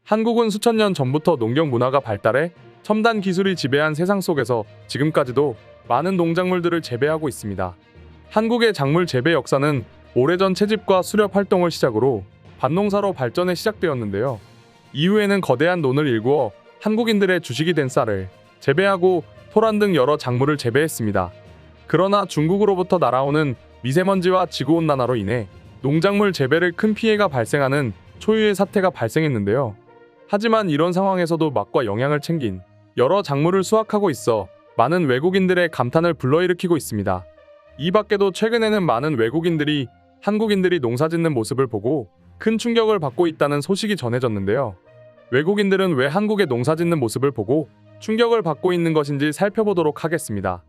한국은 수천 년 전부터 농경 문화가 발달해 첨단 기술이 지배한 세상 속에서 지금까지도 많은 농작물들을 재배하고 있습니다. 한국의 작물 재배 역사는 오래전 채집과 수렵 활동을 시작으로 밭농사로 발전해 시작되었는데요. 이후에는 거대한 논을 일구어 한국인들의 주식이 된 쌀을 재배하고 토란 등 여러 작물을 재배했습니다. 그러나 중국으로부터 날아오는 미세먼지와 지구온난화로 인해 농작물 재배를 큰 피해가 발생하는 초유의 사태가 발생했는데요. 하지만 이런 상황에서도 맛과 영양을 챙긴 여러 작물을 수확하고 있어 많은 외국인들의 감탄을 불러일으키고 있습니다. 이 밖에도 최근에는 많은 외국인들이 한국인들이 농사짓는 모습을 보고 큰 충격을 받고 있다는 소식이 전해졌는데요. 외국인들은 왜 한국의 농사짓는 모습을 보고 충격을 받고 있는 것인지 살펴보도록 하겠습니다.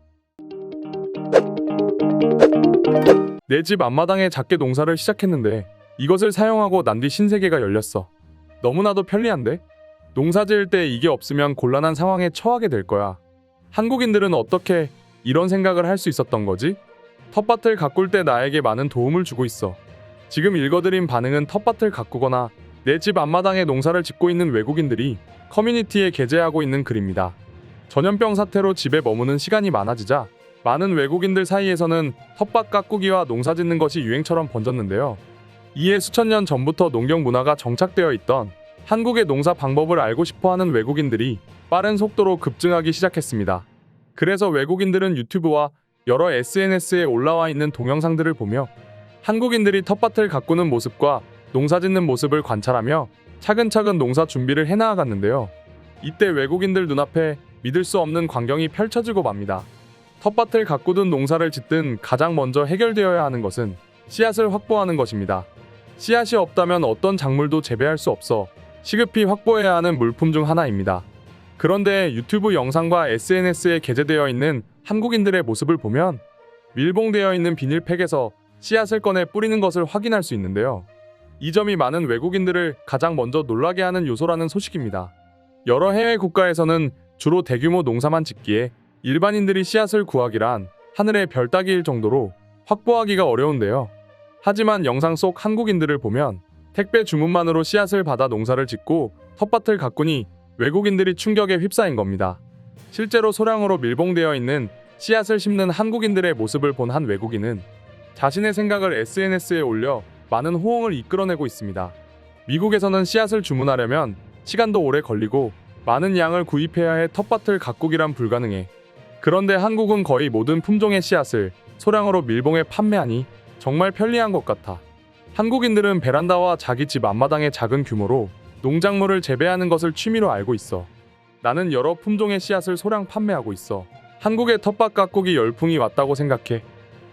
내 집 앞마당에 작게 농사를 시작했는데 이것을 사용하고 난 뒤 신세계가 열렸어. 너무나도 편리한데? 농사 지을 때 이게 없으면 곤란한 상황에 처하게 될 거야. 한국인들은 어떻게 이런 생각을 할 수 있었던 거지? 텃밭을 가꿀 때 나에게 많은 도움을 주고 있어. 지금 읽어드린 반응은 텃밭을 가꾸거나 내 집 앞마당에 농사를 짓고 있는 외국인들이 커뮤니티에 게재하고 있는 글입니다. 전염병 사태로 집에 머무는 시간이 많아지자 많은 외국인들 사이에서는 텃밭 가꾸기와 농사 짓는 것이 유행처럼 번졌는데요. 이에 수천 년 전부터 농경 문화가 정착되어 있던 한국의 농사 방법을 알고 싶어하는 외국인들이 빠른 속도로 급증하기 시작했습니다. 그래서 외국인들은 유튜브와 여러 SNS에 올라와 있는 동영상들을 보며 한국인들이 텃밭을 가꾸는 모습과 농사 짓는 모습을 관찰하며 차근차근 농사 준비를 해나가갔는데요. 이때 외국인들 눈앞에 믿을 수 없는 광경이 펼쳐지고 맙니다. 텃밭을 가꾸든 농사를 짓든 가장 먼저 해결되어야 하는 것은 씨앗을 확보하는 것입니다. 씨앗이 없다면 어떤 작물도 재배할 수 없어 시급히 확보해야 하는 물품 중 하나입니다. 그런데 유튜브 영상과 SNS에 게재되어 있는 한국인들의 모습을 보면 밀봉되어 있는 비닐팩에서 씨앗을 꺼내 뿌리는 것을 확인할 수 있는데요. 이 점이 많은 외국인들을 가장 먼저 놀라게 하는 요소라는 소식입니다. 여러 해외 국가에서는 주로 대규모 농사만 짓기에 일반인들이 씨앗을 구하기란 하늘의 별 따기일 정도로 확보하기가 어려운데요. 하지만 영상 속 한국인들을 보면 택배 주문만으로 씨앗을 받아 농사를 짓고 텃밭을 가꾸니 외국인들이 충격에 휩싸인 겁니다. 실제로 소량으로 밀봉되어 있는 씨앗을 심는 한국인들의 모습을 본 한 외국인은 자신의 생각을 SNS에 올려 많은 호응을 이끌어내고 있습니다. 미국에서는 씨앗을 주문하려면 시간도 오래 걸리고 많은 양을 구입해야 해 텃밭을 가꾸기란 불가능해. 그런데 한국은 거의 모든 품종의 씨앗을 소량으로 밀봉해 판매하니 정말 편리한 것 같아. 한국인들은 베란다와 자기 집 앞마당의 작은 규모로 농작물을 재배하는 것을 취미로 알고 있어. 나는 여러 품종의 씨앗을 소량 판매하고 있어. 한국의 텃밭 가꾸기 열풍이 왔다고 생각해.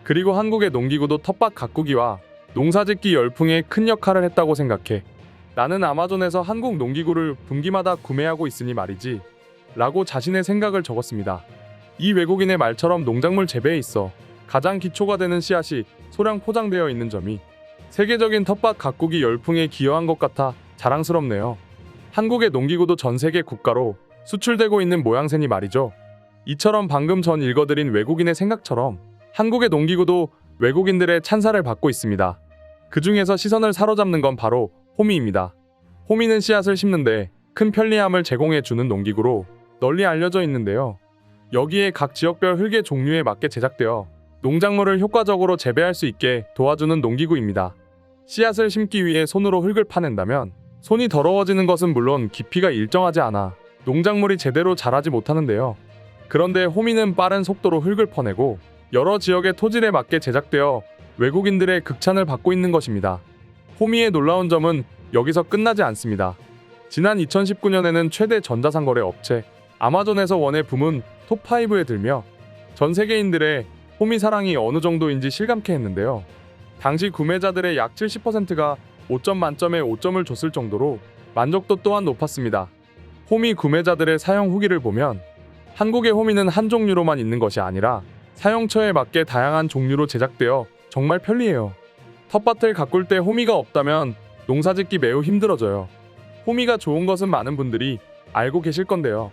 그리고 한국의 농기구도 텃밭 가꾸기와 농사짓기 열풍에 큰 역할을 했다고 생각해. 나는 아마존에서 한국 농기구를 분기마다 구매하고 있으니 말이지 라고 자신의 생각을 적었습니다. 이 외국인의 말처럼 농작물 재배에 있어 가장 기초가 되는 씨앗이 소량 포장되어 있는 점이 세계적인 텃밭 가꾸기 열풍에 기여한 것 같아 자랑스럽네요. 한국의 농기구도 전 세계 국가로 수출되고 있는 모양새니 말이죠. 이처럼 방금 전 읽어드린 외국인의 생각처럼 한국의 농기구도 외국인들의 찬사를 받고 있습니다. 그 중에서 시선을 사로잡는 건 바로 호미입니다. 호미는 씨앗을 심는데 큰 편리함을 제공해주는 농기구로 널리 알려져 있는데요. 여기에 각 지역별 흙의 종류에 맞게 제작되어 농작물을 효과적으로 재배할 수 있게 도와주는 농기구입니다. 씨앗을 심기 위해 손으로 흙을 파낸다면 손이 더러워지는 것은 물론 깊이가 일정하지 않아 농작물이 제대로 자라지 못하는데요. 그런데 호미는 빠른 속도로 흙을 퍼내고 여러 지역의 토질에 맞게 제작되어 외국인들의 극찬을 받고 있는 것입니다. 호미의 놀라운 점은 여기서 끝나지 않습니다. 지난 2019년에는 최대 전자상거래 업체 아마존에서 원의 부문 톱5에 들며 전 세계인들의 호미 사랑이 어느 정도인지 실감케 했는데요. 당시 구매자들의 약 70%가 5점 만점에 5점을 줬을 정도로 만족도 또한 높았습니다. 호미 구매자들의 사용 후기를 보면 한국의 호미는 한 종류로만 있는 것이 아니라 사용처에 맞게 다양한 종류로 제작되어 정말 편리해요. 텃밭을 가꿀 때 호미가 없다면 농사짓기 매우 힘들어져요. 호미가 좋은 것은 많은 분들이 알고 계실 건데요.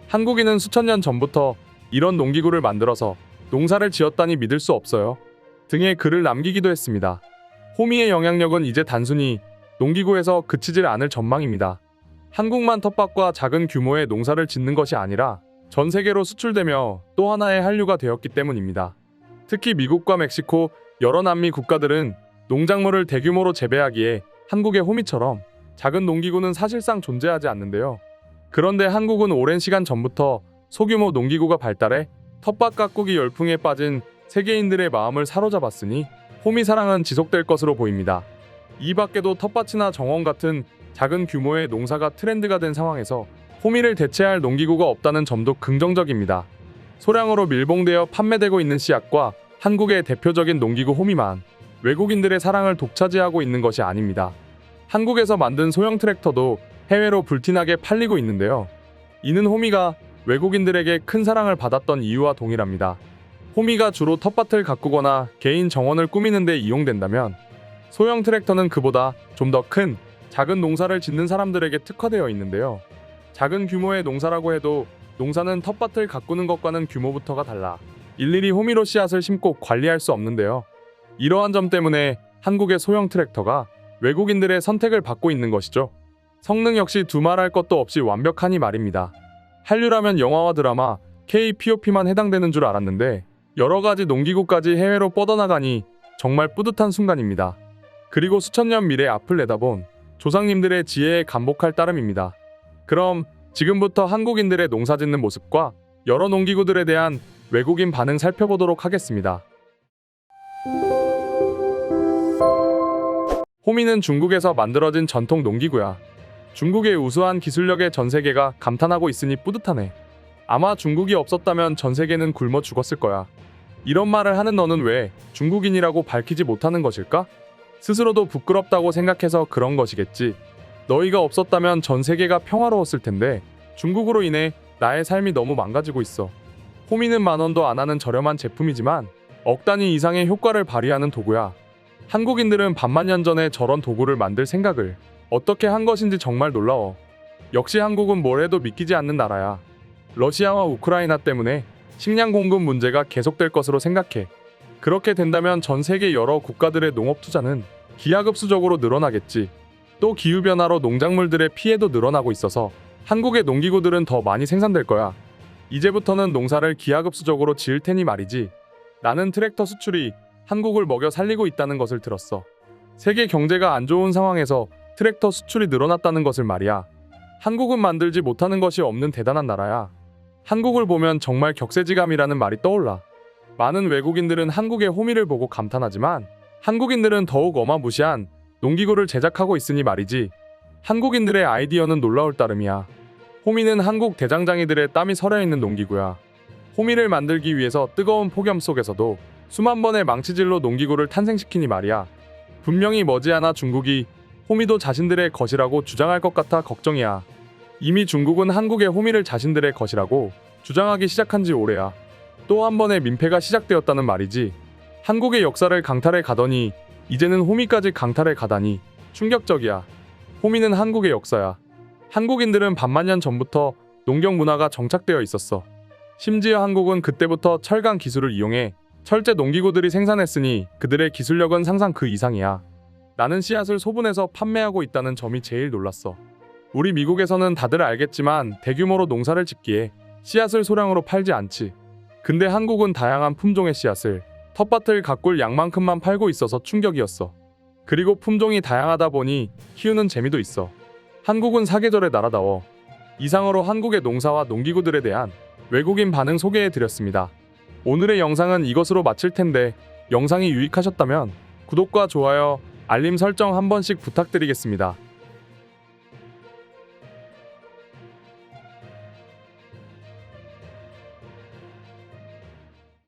한국인은 수천 년 전부터 이런 농기구를 만들어서 농사를 지었다니 믿을 수 없어요. 등의 글을 남기기도 했습니다. 호미의 영향력은 이제 단순히 농기구에서 그치질 않을 전망입니다. 한국만 텃밭과 작은 규모의 농사를 짓는 것이 아니라 전 세계로 수출되며 또 하나의 한류가 되었기 때문입니다. 특히 미국과 멕시코, 여러 남미 국가들은 농작물을 대규모로 재배하기에 한국의 호미처럼 작은 농기구는 사실상 존재하지 않는데요. 그런데 한국은 오랜 시간 전부터 소규모 농기구가 발달해 텃밭 가꾸기 열풍에 빠진 세계인들의 마음을 사로잡았으니 호미 사랑은 지속될 것으로 보입니다. 이 밖에도 텃밭이나 정원 같은 작은 규모의 농사가 트렌드가 된 상황에서 호미를 대체할 농기구가 없다는 점도 긍정적입니다. 소량으로 밀봉되어 판매되고 있는 씨앗과 한국의 대표적인 농기구 호미만 외국인들의 사랑을 독차지하고 있는 것이 아닙니다. 한국에서 만든 소형 트랙터도 해외로 불티나게 팔리고 있는데요. 이는 호미가 외국인들에게 큰 사랑을 받았던 이유와 동일합니다. 호미가 주로 텃밭을 가꾸거나 개인 정원을 꾸미는 데 이용된다면 소형 트랙터는 그보다 좀 더 큰 작은 농사를 짓는 사람들에게 특화되어 있는데요. 작은 규모의 농사라고 해도 농사는 텃밭을 가꾸는 것과는 규모부터가 달라 일일이 호미로 씨앗을 심고 관리할 수 없는데요. 이러한 점 때문에 한국의 소형 트랙터가 외국인들의 선택을 받고 있는 것이죠. 성능 역시 두말할 것도 없이 완벽하니 말입니다. 한류라면 영화와 드라마, K-POP만 해당되는 줄 알았는데 여러 가지 농기구까지 해외로 뻗어나가니 정말 뿌듯한 순간입니다. 그리고 수천 년 미래 앞을 내다본 조상님들의 지혜에 감복할 따름입니다. 그럼 지금부터 한국인들의 농사짓는 모습과 여러 농기구들에 대한 외국인 반응 살펴보도록 하겠습니다. 호미는 중국에서 만들어진 전통 농기구야. 중국의 우수한 기술력에 전 세계가 감탄하고 있으니 뿌듯하네. 아마 중국이 없었다면 전 세계는 굶어 죽었을 거야. 이런 말을 하는 너는 왜 중국인이라고 밝히지 못하는 것일까? 스스로도 부끄럽다고 생각해서 그런 것이겠지. 너희가 없었다면 전 세계가 평화로웠을 텐데 중국으로 인해 나의 삶이 너무 망가지고 있어. 호미는 10,000원도 안 하는 저렴한 제품이지만 억 단위 이상의 효과를 발휘하는 도구야. 한국인들은 반만 년 전에 저런 도구를 만들 생각을 어떻게 한 것인지 정말 놀라워. 역시 한국은 뭘 해도 믿기지 않는 나라야. 러시아와 우크라이나 때문에 식량 공급 문제가 계속될 것으로 생각해. 그렇게 된다면 전 세계 여러 국가들의 농업 투자는 기하급수적으로 늘어나겠지. 또 기후변화로 농작물들의 피해도 늘어나고 있어서 한국의 농기구들은 더 많이 생산될 거야. 이제부터는 농사를 기하급수적으로 지을 테니 말이지. 나는 트랙터 수출이 한국을 먹여 살리고 있다는 것을 들었어. 세계 경제가 안 좋은 상황에서 트랙터 수출이 늘어났다는 것을 말이야. 한국은 만들지 못하는 것이 없는 대단한 나라야. 한국을 보면 정말 격세지감이라는 말이 떠올라. 많은 외국인들은 한국의 호미를 보고 감탄하지만 한국인들은 더욱 어마무시한 농기구를 제작하고 있으니 말이지. 한국인들의 아이디어는 놀라울 따름이야. 호미는 한국 대장장이들의 땀이 서려있는 농기구야. 호미를 만들기 위해서 뜨거운 폭염 속에서도 수만 번의 망치질로 농기구를 탄생시키니 말이야. 분명히 머지않아 중국이 호미도 자신들의 것이라고 주장할 것 같아 걱정이야. 이미 중국은 한국의 호미를 자신들의 것이라고 주장하기 시작한 지 오래야. 또 한 번의 민폐가 시작되었다는 말이지. 한국의 역사를 강탈해 가더니 이제는 호미까지 강탈해 가다니 충격적이야. 호미는 한국의 역사야. 한국인들은 반만 년 전부터 농경 문화가 정착되어 있었어. 심지어 한국은 그때부터 철강 기술을 이용해 철제 농기구들이 생산했으니 그들의 기술력은 상상 그 이상이야. 나는 씨앗을 소분해서 판매하고 있다는 점이 제일 놀랐어. 우리 미국에서는 다들 알겠지만 대규모로 농사를 짓기에 씨앗을 소량으로 팔지 않지. 근데 한국은 다양한 품종의 씨앗을 텃밭을 가꿀 양만큼만 팔고 있어서 충격이었어. 그리고 품종이 다양하다 보니 키우는 재미도 있어. 한국은 사계절의 나라다워. 이상으로 한국의 농사와 농기구들에 대한 외국인 반응 소개해드렸습니다. 오늘의 영상은 이것으로 마칠 텐데 영상이 유익하셨다면 구독과 좋아요, 알림 설정 한 번씩 부탁드리겠습니다.